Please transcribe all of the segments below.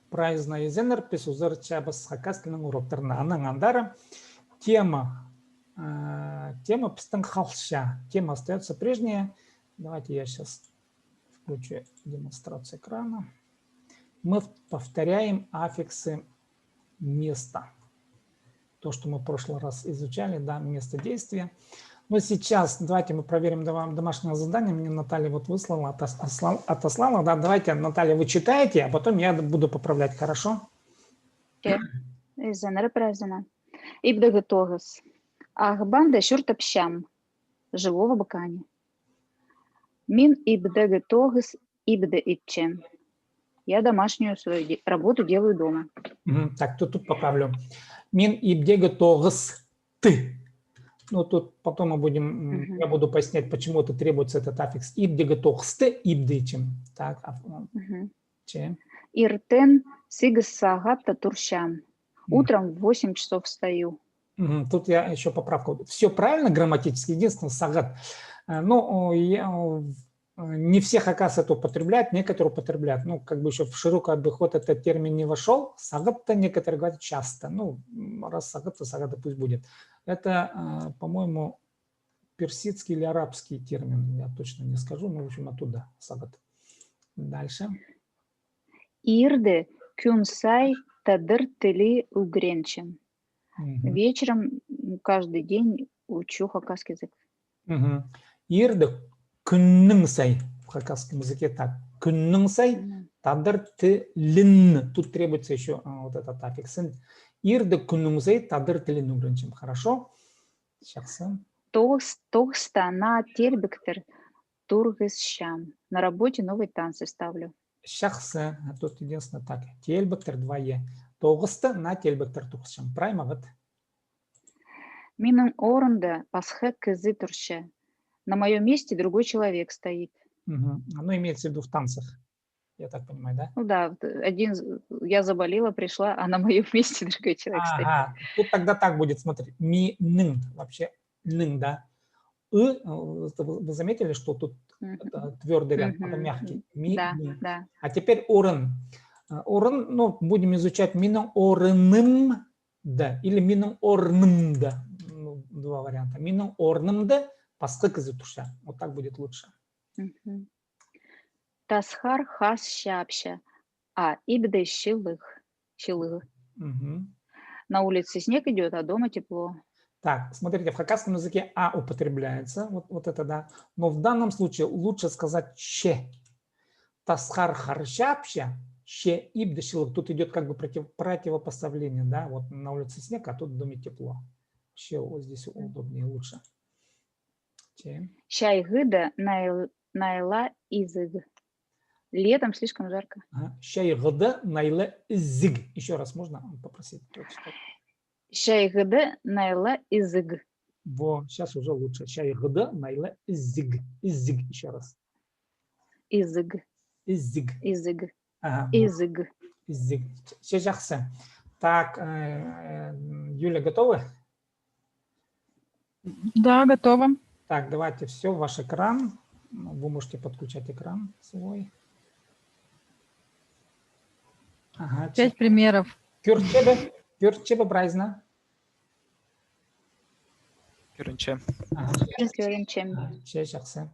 Праздна изенер писузар чабас хакастылның уроктарына анаңандары. Тема пистың халша. Тема остается прежняя. Давайте я сейчас включу демонстрацию экрана. Мы повторяем аффиксы места. То, что мы в прошлый раз изучали, да, место действия. Но сейчас давайте мы проверим домашнее задание. Мне Наталья вот выслала, отослала. Да, давайте, Наталья, вы читаете, а потом я буду поправлять, хорошо? Изенер праздна. Ибдага тогас. Ахбанда шуртапщам. Живого бакани. Мин ибдага тогас ибда итчем. Я домашнюю свою работу делаю дома. Так, тут поправлю. Мин ибдега тогас ты. Ну, тут потом мы будем, я буду пояснять, почему это требуется этот аффикс. Ибдега тогас ты ибдычем. Так, чем? Иртен сигас сагатта турщам. Утром в 8 часов встаю. Тут я еще поправку. Все правильно грамматически, единственное, сагат. Но не все хакас это употребляют, некоторые употребляют. Ну, как бы еще в широкий обиход этот термин не вошел. Сагат-то некоторые говорят часто. Ну, раз сагат, то сагат пусть будет. Это, по-моему, персидский или арабский термин. Я точно не скажу, но, в общем, оттуда сагат. Дальше. Ирде кюнсай тадыр тели угренчем. Вечером каждый день учу хакасский язык. Ирде күннің сай. В хакасском языке так. Күннің сай тадыр тилин. Тут требуется еще вот этот аффикс. Ирде күннің сай тадыр тилин угренчем. Хорошо? Сейчас. Тохста на тербектер тургысщам. На работе новые танцы ставлю. Шахсы, тут единственное так. Тельбектер 2Е. Тоғысты на тельбектер тухсшам. Правильно? Вот. Миның орында пасхэ кызы турще. На моем месте другой человек стоит. Оно имеется в виду в танцах. Я так понимаю, да? Ну да, я заболела, пришла, а на моем месте другой человек стоит. Тут тогда так будет, смотри. Ми нын. Вообще нын, да? Вы заметили, что тут твердый ряд, потом мягкий. Ми, да, ми. да. А теперь орын. Орын, ну, будем изучать мином орыным да или мином орным да. Ну, два варианта. Мином орным да, пасқы кызы туша. Вот так будет лучше. Тасхар хас щапща, а ибды щылых. На улице снег идет, а дома тепло. Так, смотрите, в хакасском языке «а» употребляется, вот это да, но в данном случае лучше сказать «че». Тасхар харщапща, че ибды щылых. Тут идет как бы противопоставление, да, вот на улице снег, а тут в доме тепло. Че вот здесь удобнее, лучше. Че. Шайгыда найла изыг. Летом слишком жарко. Шайгыда найла изыг. Еще раз можно попросить? Шайгыда найла изыг. Во, сейчас уже лучше. Шайгыда найла изыг. Изыг еще раз. Изыг. Изыг. Изыг. Ага. Изыг. Изыг. Все жақсы. Так, Юля, готовы? Да, готова. Так, давайте все, ваш экран. Вы можете подключать экран свой. Ага, 5 примеров. Кюрчебе брайзна. Кюренче. Все жақсы.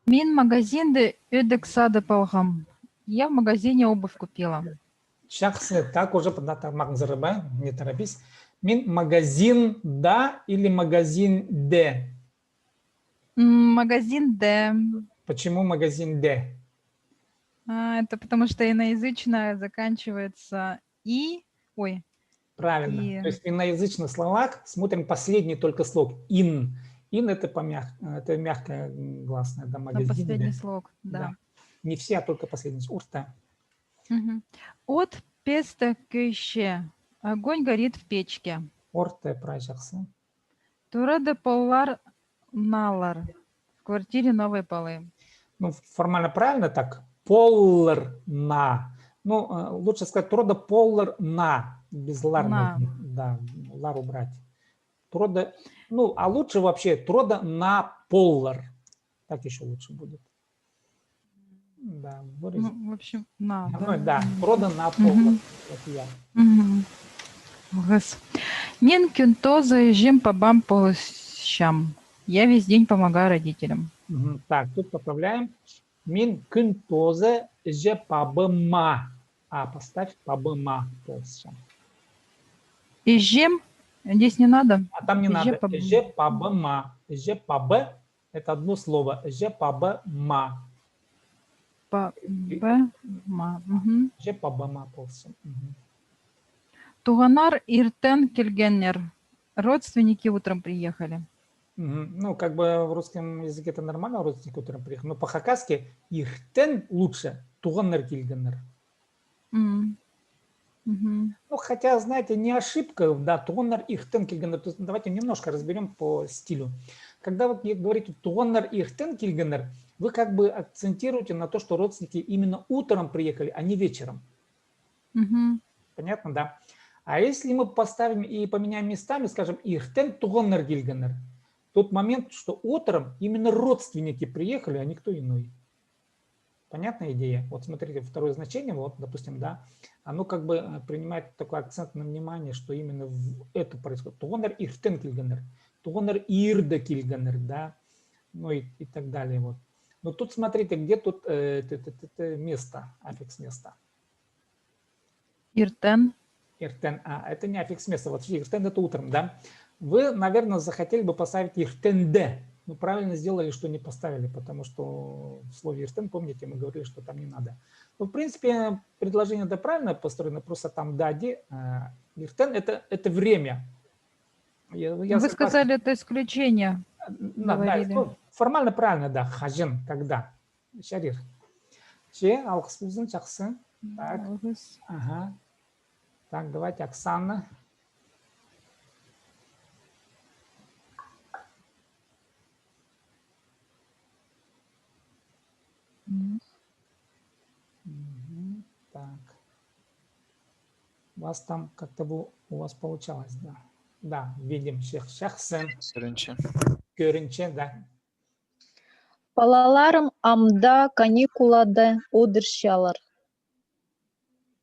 Мин магазинды өдік сады палғам. Я в магазине обувь купила. Жақсы, так уже мағынзырыбай, не торопись. Мин магазин да или магазин де? Магазин Д. Почему магазин де? Это потому что иноязычное заканчивается и... Ой. Правильно. И... То есть в иноязычных словах смотрим последний только слог. Ин. Ин это это мягкое гласное. Да, магазин. На последний слог, да. Не все, а только последний. Урта. От песта күйше. Огонь горит в печке. Орте прajақсы. Турада полар налар. В квартире новые полы. Ну, формально правильно так. Поллар на. Ну, лучше сказать турада поллар на. Без лар. Да, лар убрать. Турада, ну, а лучше вообще турада на поллар. Так еще лучше будет. Да, Ну, в общем, на, ну, да. да, продан на пол. Мгм. Вот я. Мгм. Гыс. Мен кюнто заезжим по бам полощам. Я весь день помогаю родителям. Мгм. Так, тут поправляем. Мин кын тозе же пабыма. А, поставь пабыма. Езжем. Здесь не надо. А там не Же надо. по Же пабыма. Же пабы. Это одно слово. Же пабыма. Б. Ма. Мгм. Же пабыма. Мгм. Туганар иртен кельгеннер. Родственники утром приехали. Мгм. Ну, как бы в русском языке это нормально, родственник утром приехал. Но по-хакасски ихтен лучше. Туганнер кильгеннер. М. Мгм. Ну, хотя, знаете, не ошибка, да, тугоннар ихтен кильгенер. То есть давайте немножко разберем по стилю. Когда вы говорите тугоннар ихтен кильгенер, вы как бы акцентируете на то, что родственники именно утром приехали, а не вечером. Мгм. Понятно, да? А если мы поставим и поменяем местами, скажем, ихтен тугоннар кильгенер, тот момент, что утром именно родственники приехали, а никто иной. Понятная идея? Вот смотрите, второе значение, вот, допустим, да, оно как бы принимает такой акцент на внимание, что именно это происходит. Тугонер иртен кильгенер, тугонер ирде кильгенер, да, ну и так далее. Вот. Но тут смотрите, где тут место, аффикс места. Иртен. Иртен, это не аффикс места, вот иртен это утром, да. Вы, наверное, захотели бы поставить иртенде. Ну, правильно сделали, что не поставили, потому что в слове иртен, помните, мы говорили, что там не надо. Ну, в принципе, предложение это правильно построено, просто там дади. Иртен это время. Я Вы согласен. сказали, это исключение. Да, Говорили. ну, формально правильно, да, хажин, когда. Шарир. Че, алхсбузын, чаксы. Так, Гыс. ага. Так, давайте Оксана. М. Мгм. Так. У вас там как-то у вас получалось, да. Да, видим шахсен, Сырынче. көрінче, да. Балаларым амда каникулада одырщалар.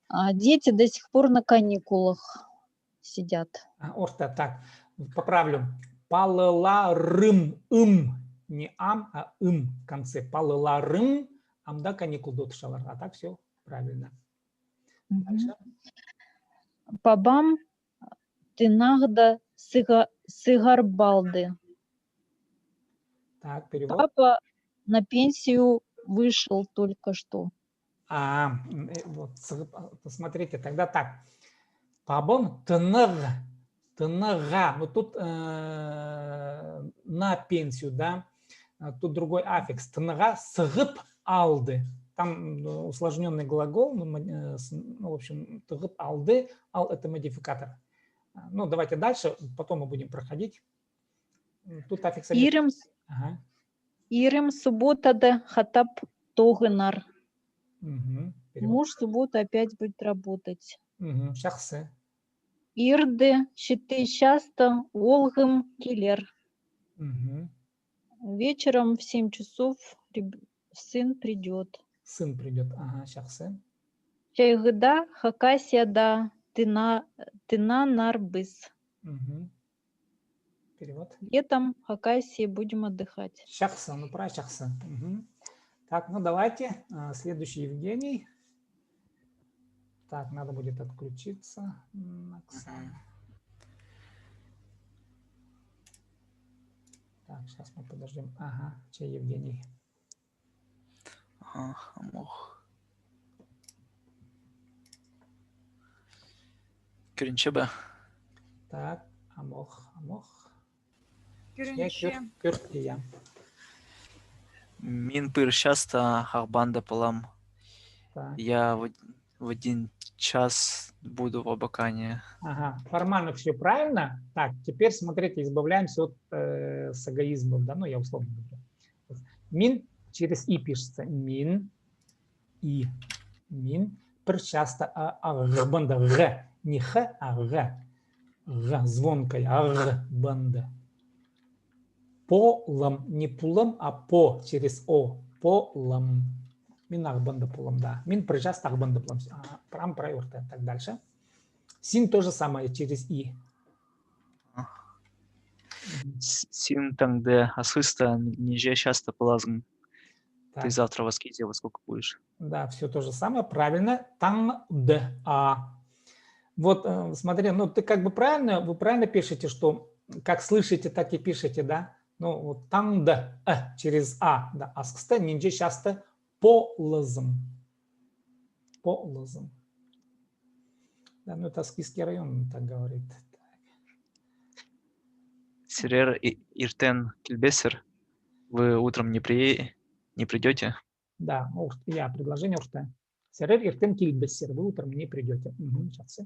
А дети до сих пор на каникулах сидят. Орта, так, поправлю. Палыларым, не ам, а в конце. Палыларым, амда каникул дотышалар. А так все правильно. Дальше. Бабам тынагда сыгарбалды. Так, перевод. Папа на пенсию вышел только что. Вот, посмотрите, тогда так. Пабом тынага. Ну тут на пенсию, да. Тут другой аффикс. Тынага сыгып алды. Там усложненный глагол, ну, в общем, тыгып алды. Ал это модификатор. Ну, давайте дальше, потом мы будем проходить. Тут аффикс. Ага. Ирым субботада хатап тогынар. Угу. Муж в субботу опять будет работать. Угу. Шахсы. Ирды щиты часто олгым келер. Угу. Вечером в 7 часов сын придет. Сын придет. Ага, шахсы. Чайгыда хакасияда тына нарбыс. Угу. Перевод. Летом в Хакасии будем отдыхать. Шахса, ну про шахса. Угу. Так, ну давайте. Следующий Евгений. Так, надо будет отключиться. Оксана. Так, сейчас мы подождем. Ага, чей Евгений? Амох. Кюринчебе. Так, Амох. Кюринче. Кюртия. Мин пыр часто хахбанда полам. Так. Я в 1 час буду в Абакане. Ага, формально все правильно. Так, теперь смотрите, избавляемся от сагаизмов, да, ну я условно говорю. Мин через и пишется. Мин, и, мин. Пыр часто банда г. Не х, а г. Г, звонкая, банда. Полом, не пулом, а по через о. Полом. Мин ағбанды болам, да. Мин прижас ағбанды болам. Прям проверта. Так, дальше. Син то же самое через и. Син таңды асыста неже часто полазым. Ты Так, завтра в Аскезе во сколько будешь? да, все то же самое. Правильно. Там д а. Вот, смотри, ну ты как бы правильно, вы правильно пишете, что как слышите, так и пишете, да? Ну, вот там д через а, да. Аскста нинже часто полазым. Полазым. Да, ну это Аскизский район так говорит. Сирер и Иртен Кильбесер. Вы утром не придете? Да, я предложение урта. Серер иртем кильбессер. Вы утром не придете. Сейчас.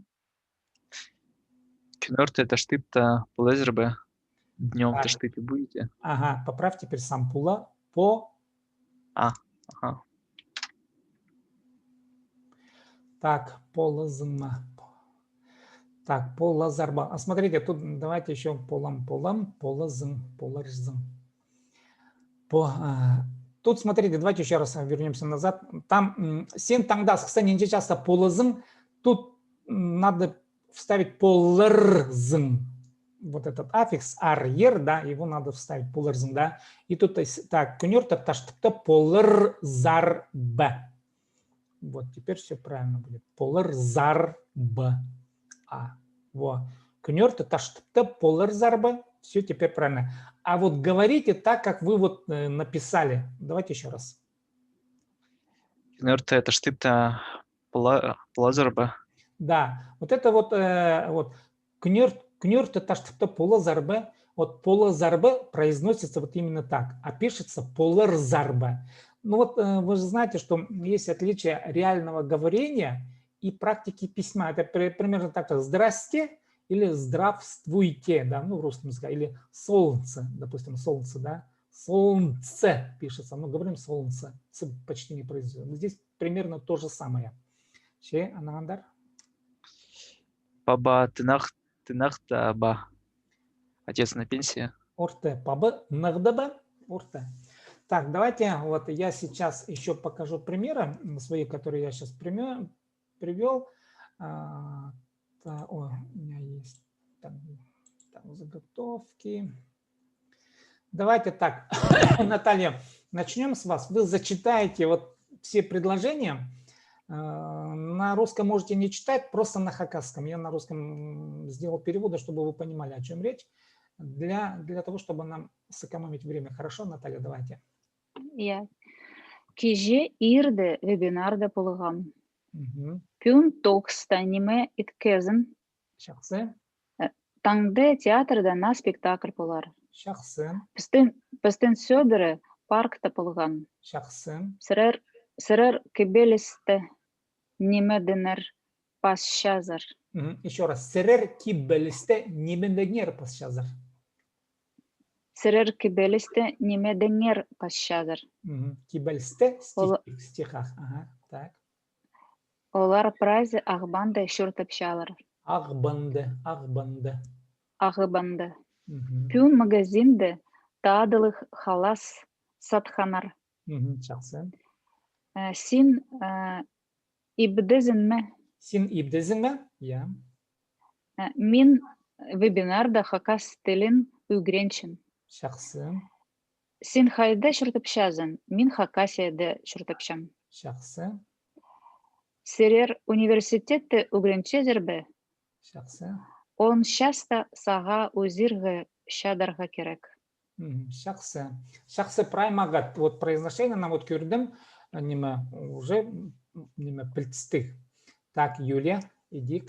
Кюнерте это штыпта полезербе. Днем Так. то штыпе будете? Ага, поправь теперь сам пула по. Ага. Так, полазма. Так, полазарба. А смотрите, тут давайте еще полазм, поларзм. Тут смотрите, давайте еще раз вернемся назад. Там сен таңдас, кстати, не часто полазм. Тут надо вставить поларзм. Вот этот аффикс арьер, да, его надо вставить поларзм, да. И тут так, кунерта таштыпта поларзарб. Вот, теперь все правильно будет. Поларзарб. Вот. Кунерта таштыпта поларзарб. Все теперь правильно. А вот говорите так, как вы вот написали. Давайте еще раз. Кюнерте это штыпта полезербе. Да, вот это вот кнюрт таштыпта полазарбе. Вот полазарбе произносится вот именно так, а пишется поларзарбе. Ну вот вы же знаете, что есть отличие реального говорения и практики письма. Это примерно так же. Здрасте или здравствуйте, да, ну в русском языке. Или солнце, допустим, солнце, да. Солнце пишется, мы говорим солнце. Почти не произносим. Здесь примерно то же самое. Şey Anandar? Баба тынахта ба. Отец на пенсии. Орте пабы нагдаба орте. Так, давайте вот я сейчас еще покажу примеры свои, которые я сейчас привел. У меня есть там заготовки. Давайте так, Наталья, начнем с вас. Вы зачитаете вот все предложения. На русском можете не читать, просто на хакасском. Я на русском сделал переводы, чтобы вы понимали, о чем речь. Для того, чтобы нам сэкономить время. Хорошо, Наталья, давайте. Я. Кеже ирде вебинарда полгам. Угу. Пюн токста неме иткезен. Шахсы. Таңды театрда на спектакль полар. Шахсы. Пістен сөбірі паркта полган. Шахсы. Сырыр кебелесті немедінер пасшазар. Еще раз. Сырыр кебелесті немедінер пасшазар. Сырыр кебелесті немедінер пасшазар. Кебелесті в стихах. Ага, так. Олар празе ағбанды шүртіпшалар. Ағбанды. Ағыбанды. Пюн магазинді тадылық халас сатханар. Шахсы. Син ибдезінме. Син ибдезінме? Я. Мин вебинарда хакас тілін үгренчін. Шахсы. Син хайда шүртіпшазын, мин хакасияда шүртіпшам. Шахсы. Сирер университетті үгренчезірбі. Шахсы. Он шаста саға өзіргі шадарға керек. Шахсы. Шахсы праймагат. Вот произношение нам вот кюрдем уже пыльцтых. Так, Юлия, иди.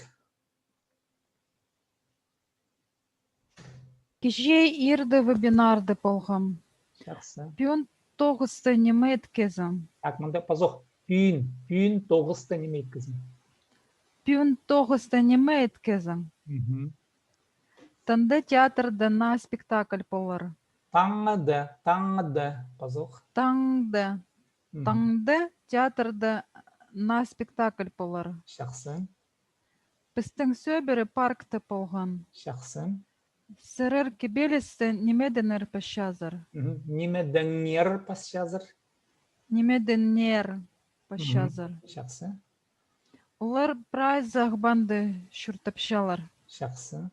Кеже ирде вебинарды полгам. Шахсы. Пюн тоғысты неме еткезім. Так, мында позох. Пүйін тоғысты неме еткізім. Пюн тоғысты неме еткезім. Таңды театрда на спектакль полар. Таңды, позох. Таңды театрда на спектакль полар. Шахсы. Пістің сөбірі паркта полган. Шахсы. Сырыр кебелесті немедінер пашазар. Немеденер пасшазар. Немедінер пашазар. Жақсы. Олар прайз ағбанды шүртапшалар. Жақсы.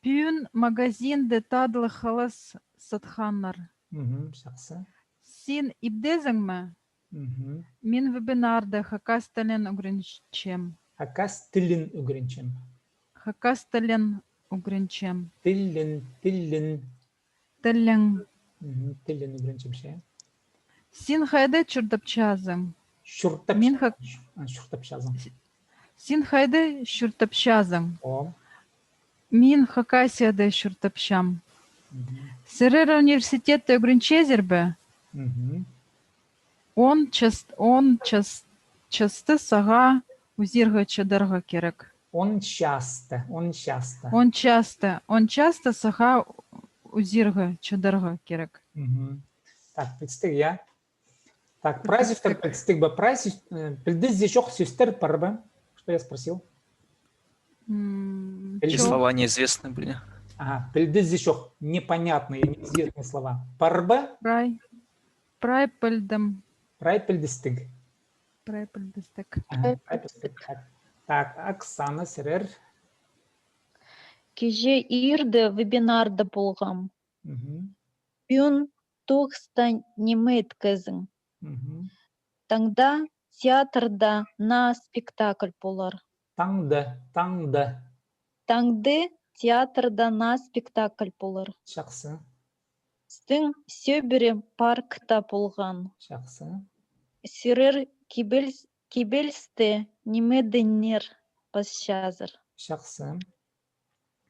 Пүйін магазинді тадлы халас сатханнар. Жақсы. Син ибдезің ме? Мен вебинарды хакастален угренчем. Хакастылын үгірінчем. Хакастален угренчем. Тиллін. Тілің. Тиллін үгірінчем ше. Син хайды чүртапчазың. Шүртапшазың. Мен Шүртапшазың. Син хайды шүртапчазың. О. Мен хакасияды шүртапшам. Сірер университетті угренчезер бі? Он часты саға узирға чадарға керек. Он часто. Он часто саға узирға чадарға керек. Так, предстиг я. Так, празифтер предстиг бы. Пілді здесь жоқ сөстер бар бы. Что я спросил? И слова неизвестны были. Ага, пілді здесь жоқ непонятные, неизвестные слова. Бар бы? Прай пілдім. Прай пілдістік. Прай пілдістік. Так, Оксана, Серер. Кеже ирді вебинарда болғам. Пүйін тоқста неме еткізің. Таңда театрда на спектакль болар. Таңды. Таңды театрда на спектакль болар. Жақсы. Стің сөбірі паркта болған. Жақсы. Сирер кебелсті немедінер пасшазыр. Жақсы.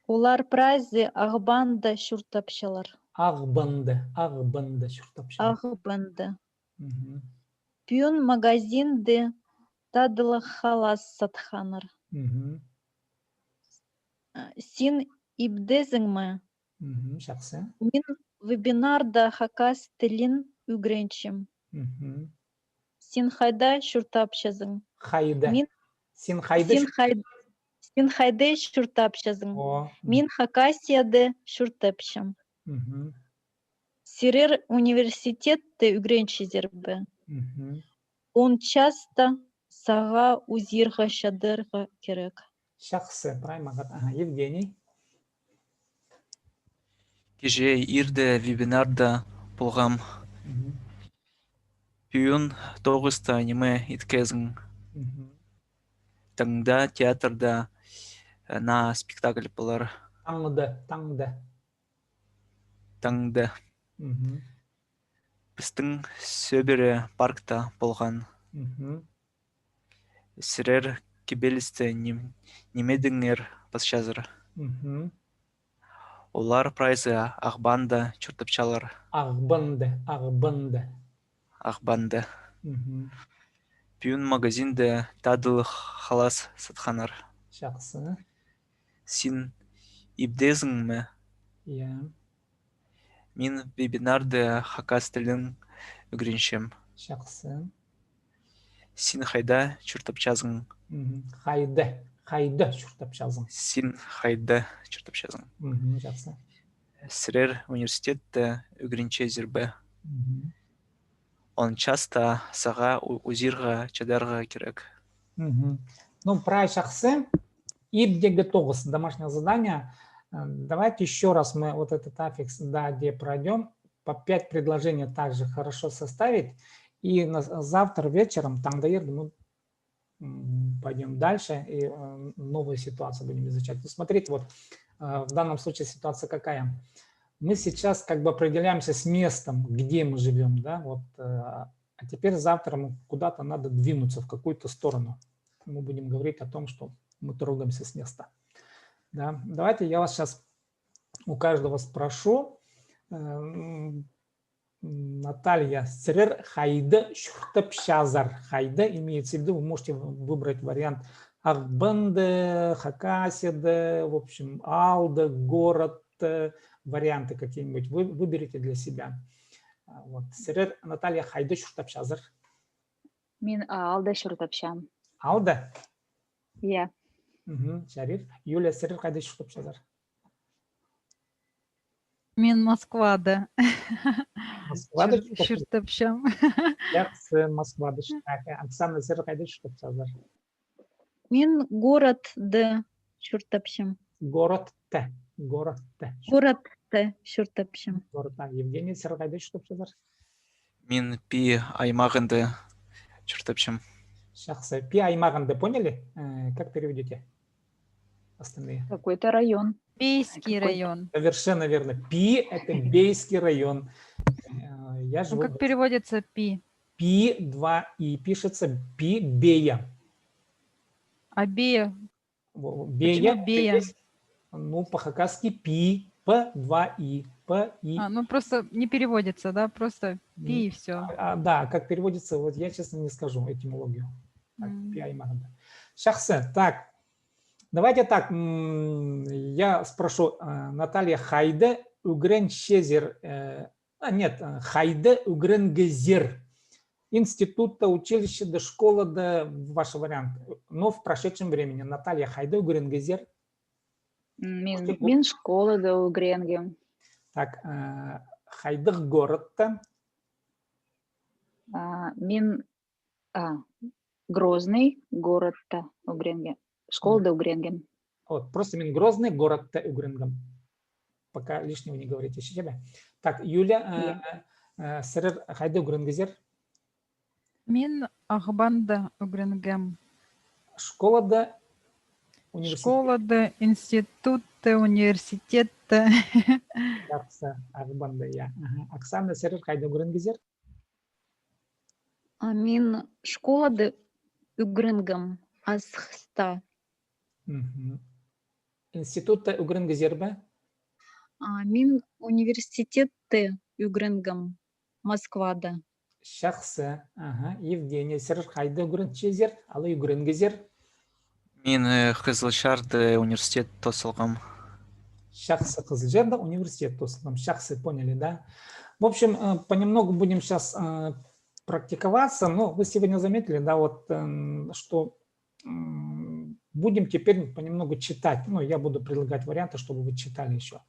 Олар прайзы ағбанды шүртапшалар. Ағбанды шүртапшалар. Ағбанды. Пүйін магазинді тадылы халас сатханар. Син ибдезің ме? Жақсы. Мен вебинарда хакас тілін үгренчім. Син хайда шүртапшазың. Хайды. Син хайды шүртапшазың. Мен хакасияды шүртапшым. Сирер университетті үгренчезер бі. Он часто саға узирға шадырға керек. Жақсы. Евгений. Кеже ирді вебинарда болғам. Пүйін тоғыста неме еткезің. Таңда театрда на спектакль болар. Таңды. Біздің сөбірі паркта болған. Сірер кебелісті немедіңер пасшазыр. Олар прайзы ағбанды чүртапчалар. Ағбанды. Пүйін магазинді тадылы халас сатханар. Жақсы. Син ибдезің ме? Мен вебинарды хакас тілін үгреншем. Жақсы. Син хайда чүртапчазың. Хайды шүртапшазың. Син хайда чүртапчазың. Жақсы. Сірер университетті үгренчезер бі. Он часто саға узирға чадарға керек. Про жақсы. Ибдегі 9. Домашнее задание. Давайте еще раз мы вот этот аффикс «да-де» пройдем. По 5 предложений также хорошо составить. И завтра вечером, мы пойдем дальше и новую ситуацию будем изучать. Смотрите, вот в данном случае ситуация какая. Мы сейчас как бы определяемся с местом, где мы живем, да, вот, а теперь завтра мы куда-то надо двинуться в какую-то сторону. Мы будем говорить о том, что мы трогаемся с места. Да. Давайте я вас сейчас у каждого спрошу. Наталья, Сирер хайды шүртапшазар. Хайды имеется в виду, вы можете выбрать вариант Ағбанды, Хакасияды, в общем, Алды, город, варианты какие-нибудь. Вы выберите для себя. Вот. Сирер Наталья хайды шүртапшазар. Мен алды шүртапшам. Алды? Иә. Шариф. Юлия, Сирер хайды шүртапшазар. Мен Москвада. Москвада Шүртіпшім. жақсы, Москвада. Оксана, сіз қайда шығып жазар? Мен городды чуртапшым. Городты. Городты чуртапшым. Евгений, сіз қайда шығып жазар? Мен пи аймағынды чертопчем. Жақсы. Пи аймағынды, поняли? Как переведете? Остальные. Какой-то район. Бейский район. Совершенно верно. Пи – это Бейский район. Я Ну, живу как переводится пи? Пи 2 и пишется Пи Бея. А бея? Бея. Почему Бея? Ну, по-хакасски Пи, П 2 И, П И. Ну просто не переводится, да? Просто пи и все. Да, как переводится, вот я, честно, не скажу этимологию. Пи аймагында. Жақсы. Так, давайте так, я спрошу, Наталья, Хайде Угрен Шезер, нет, Хайде Угрен Гезер. Института, училища, до школа, до ваш вариант. Но в прошедшем времени. Наталья, Хайде Угрен Гезер. Мен школа да Угренге. Так, Хайдых город-то. Мен Грозный город-то Угренге. Школа да Угренге. Вот, просто мен Грозный город-то Угренгом. Пока лишнего не говорите себе. Так, Юля, сырыр Хайде Угренгезер. Мен Ахбанда Угренгем. Школа-да университет. Школа-да, институт-да, университет-да. Жақсы, Ахбанда, я. Оксана, сырыр Хайде Угренгезер. Мен школады Угренгам асхста. Институтта Угренгезер бе? Мен университетты Угренгам Москвада. Жақсы. Евгений, сырыр Хайде Угренгезер, алы Угренгезер. Мен Қызылшарды университет тосылғам. Жақсы, Қызылжарда университет тосылғам. Жақсы, поняли, да? В общем, понемногу будем сейчас практиковаться. Но вы сегодня заметили, да, вот, что будем теперь понемногу читать. Ну, я буду предлагать варианты, чтобы вы читали еще.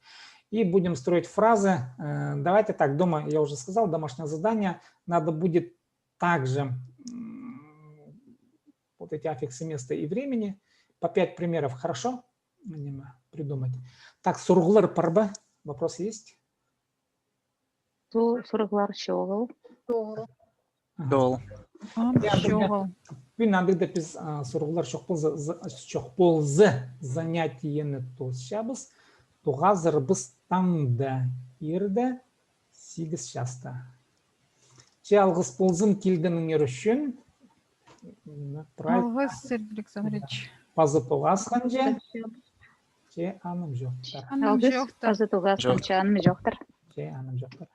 И будем строить фразы. Давайте так, дома, я уже сказал, домашнее задание. Надо будет также вот эти аффиксы места и времени. По 5 примеров, хорошо? Придумать. Так, сургулар парба. Вопрос есть? Сурглар шоғыл. Дол. Шоғыл. Надо біз сургулар шоқползы занятиені тосшабыз. Туғазыр біз таңда ерді 8 жаста. Че алғыз ползын келгінің үшін? Алғыз, Сербрик Загреч. Пазы туғаз қанже? Че аным жоқтар. Аным жоқтар. Пазы туғас қанша аным жоқтар. Че аным жоқтар.